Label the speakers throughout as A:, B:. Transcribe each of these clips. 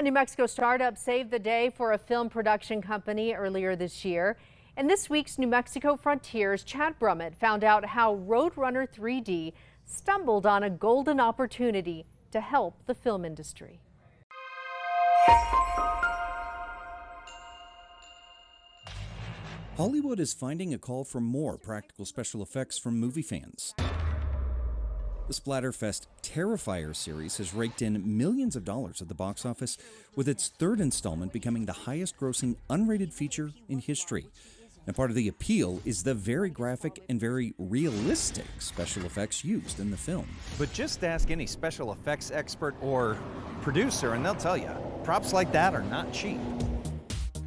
A: A New Mexico startup saved the day for a film production company earlier this year. In this week's New Mexico Frontiers, Chad Brummett found out how Roadrunner 3D stumbled on a golden opportunity to help the film industry.
B: Hollywood is finding a call for more practical special effects from movie fans. The Splatterfest Terrifier series has raked in millions of dollars at the box office, with its third installment becoming the highest-grossing unrated feature in history. And part of the appeal is the very graphic and very realistic special effects used in the film.
C: But just ask any special effects expert or producer and they'll tell you, props like that are not cheap.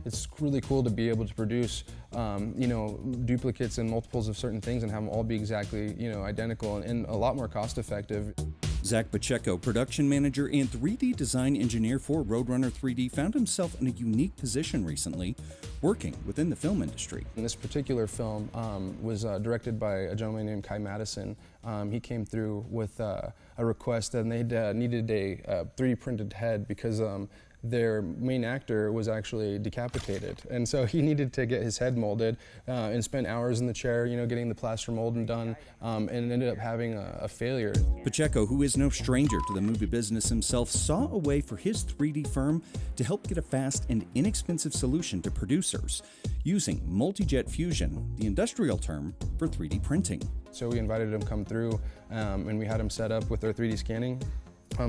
D: It's really cool to be able to produce, duplicates and multiples of certain things and have them all be exactly, identical and a lot more cost effective.
B: Zach Pacheco, production manager and 3D design engineer for Roadrunner 3D, found himself in a unique position recently, working within the film industry.
D: And this particular film was directed by a gentleman named Kai Madison. He came through with a request, and they needed a 3D printed head because their main actor was actually decapitated, and so he needed to get his head molded and spent hours in the chair, getting the plaster molding done, and ended up having a failure.
B: Pacheco, who is no stranger to the movie business himself, saw a way for his 3D firm to help get a fast and inexpensive solution to producers using multi-jet fusion, the industrial term for 3D printing.
D: So we invited him to come through, and we had him set up with our 3D scanning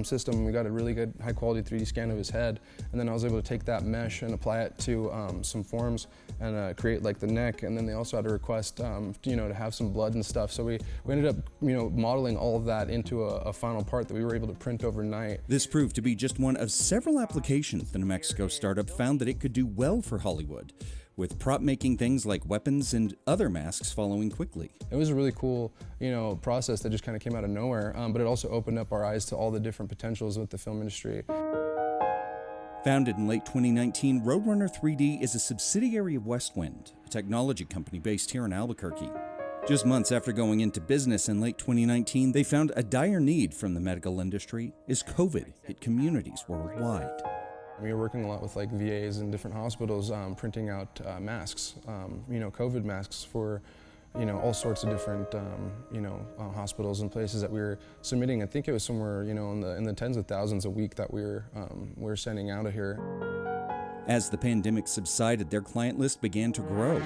D: system. We got a really good high quality 3D scan of his head, and then I was able to take that mesh and apply it to some forms and create like the neck, and then they also had a request to have some blood and stuff, so we ended up modeling all of that into a final part that we were able to print overnight.
B: This proved to be just one of several applications the New Mexico startup found that it could do well for Hollywood, with prop making things like weapons and other masks following quickly.
D: It was a really cool, process that just kind of came out of nowhere, but it also opened up our eyes to all the different potentials with the film industry.
B: Founded in late 2019, Roadrunner 3D is a subsidiary of Westwind, a technology company based here in Albuquerque. Just months after going into business in late 2019, they found a dire need from the medical industry as COVID hit communities worldwide.
D: We were working a lot with like VAs and different hospitals, printing out masks, COVID masks for, all sorts of different, hospitals and places that we were submitting. I think it was somewhere, in the tens of thousands a week that we were sending out of here.
B: As the pandemic subsided, their client list began to grow,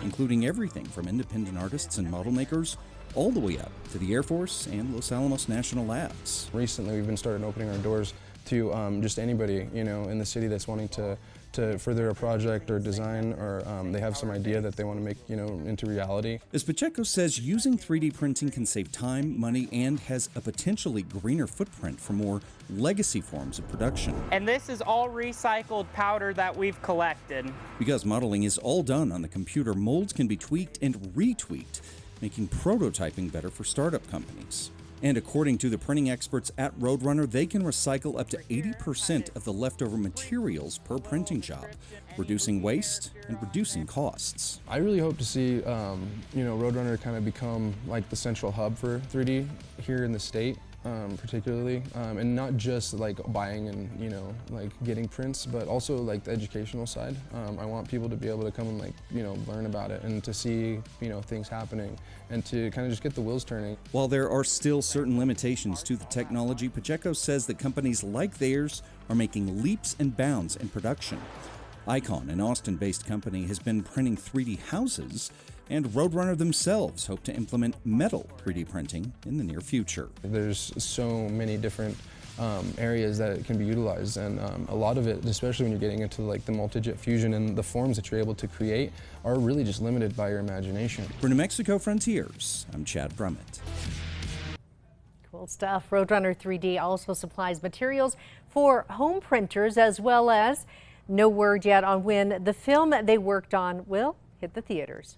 B: including everything from independent artists and model makers all the way up to the Air Force and Los Alamos National Labs.
D: Recently, we've been starting opening our doors to just anybody, in the city that's wanting to further a project or design, or they have some idea that they want to make, into reality.
B: As Pacheco says, using 3D printing can save time, money, and has a potentially greener footprint for more legacy forms of production.
E: And this is all recycled powder that we've collected.
B: Because modeling is all done on the computer, molds can be tweaked and retweaked, making prototyping better for startup companies. And according to the printing experts at Roadrunner, they can recycle up to 80% of the leftover materials per printing job, reducing waste and reducing costs.
D: I really hope to see, Roadrunner kind of become like the central hub for 3D here in the state. Particularly, and not just like buying and like getting prints, but also like the educational side. I want people to be able to come and learn about it and to see things happening and to kind of just get the wheels turning.
B: While there are still certain limitations to the technology, Pacheco says that companies like theirs are making leaps and bounds in production. Icon, an Austin-based company, has been printing 3D houses, and Roadrunner themselves hope to implement metal 3D printing in the near future.
D: There's so many different areas that it can be utilized, and a lot of it, especially when you're getting into like the multi-jet fusion and the forms that you're able to create, are really just limited by your imagination.
B: For New Mexico Frontiers, I'm Chad Brummett.
A: Cool stuff. Roadrunner 3D also supplies materials for home printers, as well as no word yet on when the film they worked on will hit the theaters.